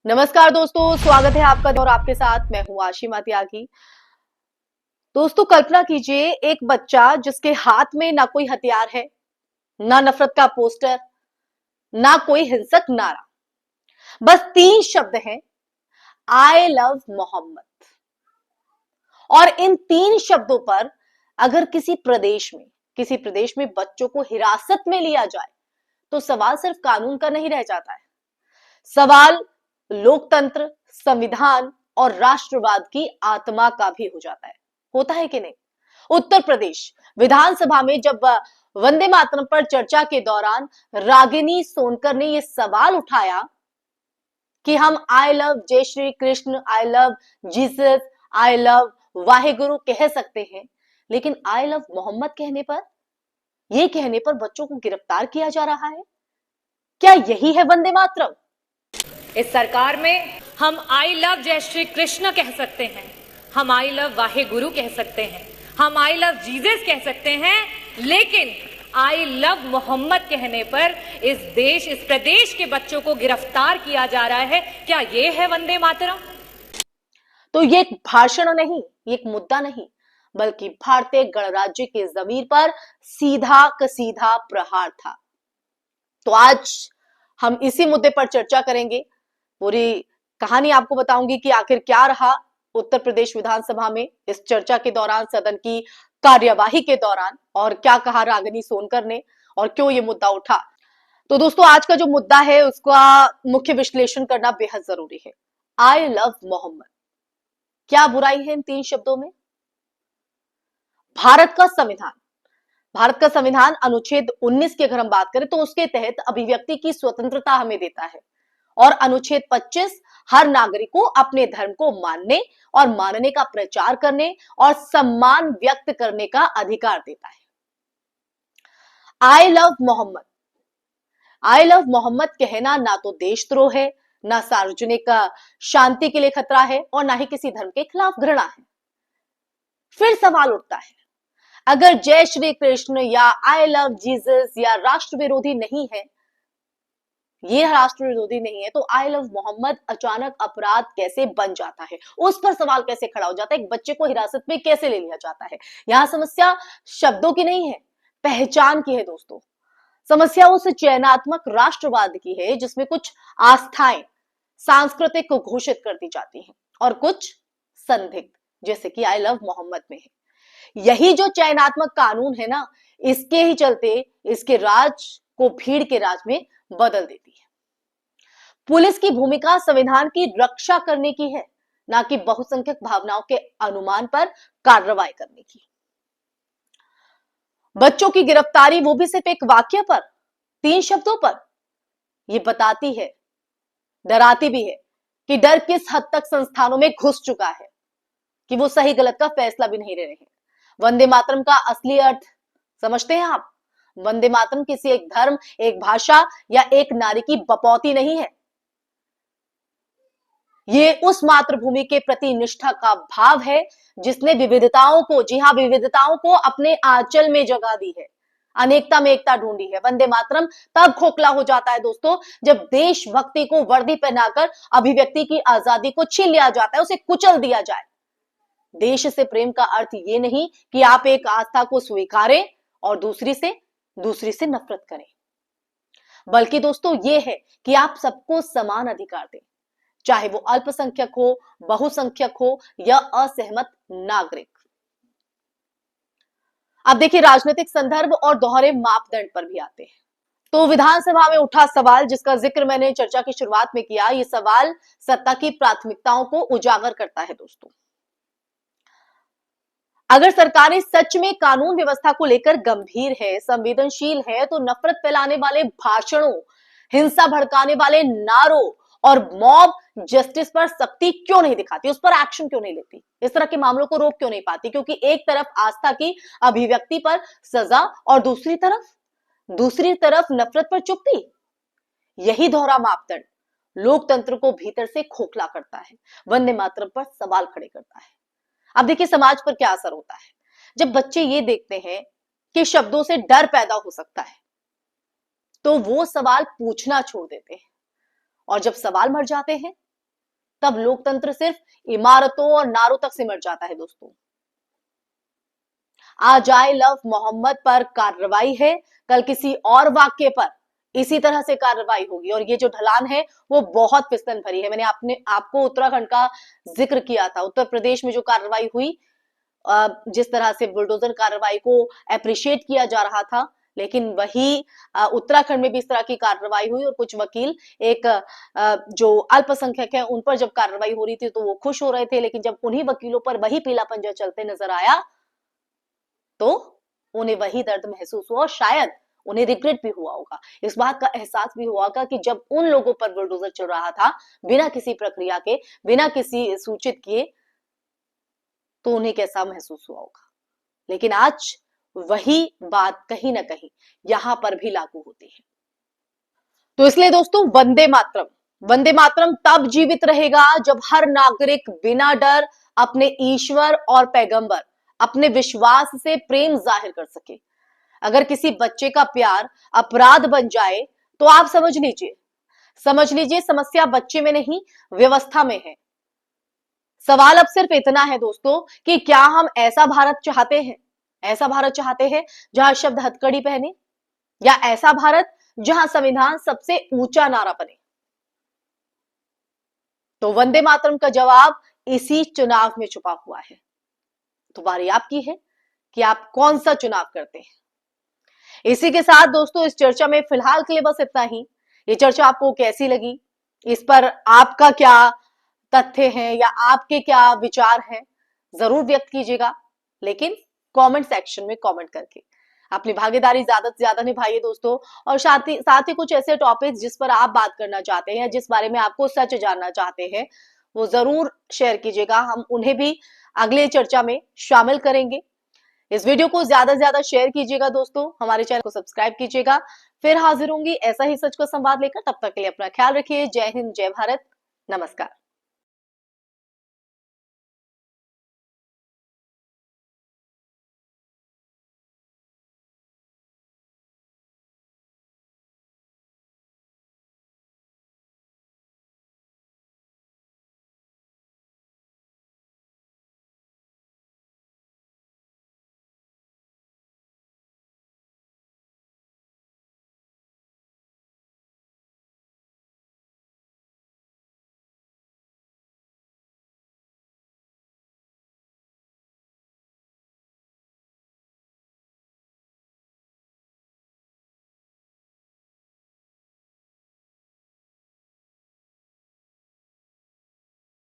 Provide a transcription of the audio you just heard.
नमस्कार दोस्तों, स्वागत है आपका और आपके साथ मैं हूं आशिमा त्यागी। दोस्तों, कल्पना कीजिए एक बच्चा जिसके हाथ में ना कोई हथियार है, ना नफरत का पोस्टर, ना कोई हिंसक नारा, बस 3 शब्द हैं, आई लव मोहम्मद। और इन 3 शब्दों पर अगर किसी प्रदेश में बच्चों को हिरासत में लिया जाए तो सवाल सिर्फ कानून का नहीं रह जाता है, सवाल लोकतंत्र, संविधान और राष्ट्रवाद की आत्मा का भी हो जाता है। होता है कि नहीं? उत्तर प्रदेश विधानसभा में जब वंदे मातरम पर चर्चा के दौरान रागिनी सोनकर ने यह सवाल उठाया कि हम आई लव जय Shri Krishna, I love Jesus, I love Waheguru कह सकते हैं, लेकिन आई लव मोहम्मद कहने पर बच्चों को गिरफ्तार किया जा रहा है। क्या यही है वंदे मातरम? इस सरकार में हम आई लव जय श्री कृष्ण कह सकते हैं, हम आई लव वाहे गुरु कह सकते हैं, हम आई लव जीसस कह सकते हैं, लेकिन आई लव मोहम्मद कहने पर इस प्रदेश के बच्चों को गिरफ्तार किया जा रहा है। क्या ये है वंदे मातरम? तो ये एक भाषण नहीं, ये एक मुद्दा नहीं, बल्कि भारतीय गणराज्य के जमीर पर सीधा कसीधा प्रहार था। तो आज हम इसी मुद्दे पर चर्चा करेंगे। पूरी कहानी आपको बताऊंगी कि आखिर क्या रहा उत्तर प्रदेश विधानसभा में इस चर्चा के दौरान, सदन की कार्यवाही के दौरान, और क्या कहा रागिनी सोनकर ने और क्यों ये मुद्दा उठा। तो दोस्तों, आज का जो मुद्दा है उसका मुख्य विश्लेषण करना बेहद जरूरी है। आई लव मोहम्मद, क्या बुराई है इन 3 शब्दों में? भारत का संविधान अनुच्छेद 19 की अगर हम बात करें तो उसके तहत अभिव्यक्ति की स्वतंत्रता हमें देता है, और अनुच्छेद 25 हर नागरिक को अपने धर्म को मानने और मानने का प्रचार करने और सम्मान व्यक्त करने का अधिकार देता है। आई लव मोहम्मद कहना ना तो देशद्रोह है, ना सार्वजनिक शांति के लिए खतरा है, और ना ही किसी धर्म के खिलाफ घृणा है। फिर सवाल उठता है, अगर जय श्री कृष्ण या आई लव जीसस या ये राष्ट्र विरोधी नहीं है, तो आई लव मोहम्मद अचानक अपराध कैसे बन जाता है? उस पर सवाल कैसे खड़ा हो जाता है? एक बच्चे को हिरासत में कैसे ले लिया जाता है? यहां समस्या शब्दों की नहीं है, पहचान की है दोस्तों। समस्या उस चयनात्मक राष्ट्रवाद की है जिसमें कुछ आस्थाएं सांस्कृतिक को घोषित कर दी जाती हैं और कुछ संदिग्ध, जैसे कि आई लव मोहम्मद में है। यही जो चयनात्मक कानून है ना, इसके ही चलते इसके राज को भीड़ के राज में बदल देती है। पुलिस की भूमिका संविधान की रक्षा करने की है, ना कि बहुसंख्यक भावनाओं के अनुमान पर कार्रवाई करने की। बच्चों की गिरफ्तारी, वो भी सिर्फ एक वाक्य पर, 3 शब्दों पर, यह बताती है, डराती भी है कि डर किस हद तक संस्थानों में घुस चुका है कि वो सही गलत का फैसला भी नहीं ले रहे हैं। वंदे मातरम का असली अर्थ समझते हैं आप? वंदे मातरम किसी एक धर्म, एक भाषा या एक नारी की बपौती नहीं है। ये उस मातृभूमि के प्रति निष्ठा का भाव है जिसने विविधताओं को, जी हां, विविधताओं को अपने आंचल में जगह दी है, अनेकता में एकता ढूंढी है। वंदे मातरम तब खोखला हो जाता है दोस्तों जब देशभक्ति को वर्दी पहनाकर अभिव्यक्ति की आजादी को छीन लिया जाता है, उसे कुचल दिया जाए। देश से प्रेम का अर्थ ये नहीं कि आप एक आस्था को स्वीकारें और दूसरी से नफरत करें, बल्कि दोस्तों ये है कि आप सबको समान अधिकार दें, चाहे वो अल्पसंख्यक हो, बहुसंख्यक हो या असहमत नागरिक। अब देखिए, राजनीतिक संदर्भ और दोहरे मापदंड पर भी आते हैं। तो विधानसभा में उठा सवाल जिसका जिक्र मैंने चर्चा की शुरुआत में किया, यह सवाल सत्ता की प्राथमिकताओं को उजागर करता है दोस्तों। अगर सरकारें सच में कानून व्यवस्था को लेकर गंभीर है, संवेदनशील है, तो नफरत फैलाने वाले भाषणों, हिंसा भड़काने वाले नारों और मॉब जस्टिस पर सख्ती क्यों नहीं दिखाती, उस पर एक्शन क्यों नहीं लेती, इस तरह के मामलों को रोक क्यों नहीं पाती? क्योंकि एक तरफ आस्था की अभिव्यक्ति पर सजा और दूसरी तरफ नफरत पर चुप्पी। यही दोहरा मापदंड लोकतंत्र को भीतर से खोखला करता है, वंदे मातरम पर सवाल खड़े करता है। अब देखिए, समाज पर क्या असर होता है जब बच्चे ये देखते हैं कि शब्दों से डर पैदा हो सकता है, तो वो सवाल पूछना छोड़ देते हैं, और जब सवाल मर जाते हैं तब लोकतंत्र सिर्फ इमारतों और नारों तक सिमट जाता है दोस्तों। आज आई लव मोहम्मद पर कार्रवाई है, कल किसी और वाक्य पर इसी तरह से कार्रवाई होगी और ये जो ढलान है वो बहुत फिसलन भरी है। मैंने आपको उत्तराखंड का जिक्र किया था। उत्तर प्रदेश में जो कार्रवाई हुई, जिस तरह से बुलडोजर कार्रवाई को अप्रिशिएट किया जा रहा था, लेकिन वही उत्तराखंड में भी इस तरह की कार्रवाई हुई और कुछ वकील एक जो अल्पसंख्यक है उन पर जब कार्रवाई हो रही थी तो वो खुश हो रहे थे, लेकिन जब उन्हीं वकीलों पर वही पीला पंजा चलते नजर आया तो उन्हें वही दर्द महसूस हुआ और शायद उन्हें रिग्रेट भी हुआ होगा, इस बात का एहसास भी हुआ होगा कि जब उन लोगों पर बुलडोजर चल रहा था बिना किसी प्रक्रिया के, बिना किसी सूचित किए, तो उन्हें कैसा महसूस हुआ होगा। लेकिन आज वही बात कहीं ना कहीं यहां पर भी लागू होती है। तो इसलिए दोस्तों वंदे मातरम तब जीवित रहेगा जब हर नागरिक बिना डर अपने ईश्वर और पैगंबर, अपने विश्वास से प्रेम जाहिर कर सके। अगर किसी बच्चे का प्यार अपराध बन जाए तो आप समझ लीजिए समस्या बच्चे में नहीं व्यवस्था में है। सवाल अब सिर्फ इतना है दोस्तों कि क्या हम ऐसा भारत चाहते हैं जहां शब्द हथकड़ी पहने, या ऐसा भारत जहां संविधान सबसे ऊंचा नारा बने। तो वंदे मातरम का जवाब इसी चुनाव में छुपा हुआ है। तो बारी आपकी है कि आप कौन सा चुनाव करते हैं। इसी के साथ दोस्तों इस चर्चा में फिलहाल के लिए बस इतना ही। ये चर्चा आपको कैसी लगी, इस पर आपका क्या तथ्य है या आपके क्या विचार हैं, जरूर व्यक्त कीजिएगा, लेकिन कमेंट सेक्शन में कमेंट करके अपनी भागीदारी ज्यादा से ज्यादा निभाइए दोस्तों। और साथ ही कुछ ऐसे टॉपिक्स जिस पर आप बात करना चाहते हैं या जिस बारे में आपको सच जानना चाहते हैं वो जरूर शेयर कीजिएगा, हम उन्हें भी अगले चर्चा में शामिल करेंगे। इस वीडियो को ज्यादा से ज्यादा शेयर कीजिएगा दोस्तों, हमारे चैनल को सब्सक्राइब कीजिएगा। फिर हाजिर होंगी ऐसा ही सच का संवाद लेकर, तब तक के लिए अपना ख्याल रखिए। जय हिंद, जय भारत, नमस्कार।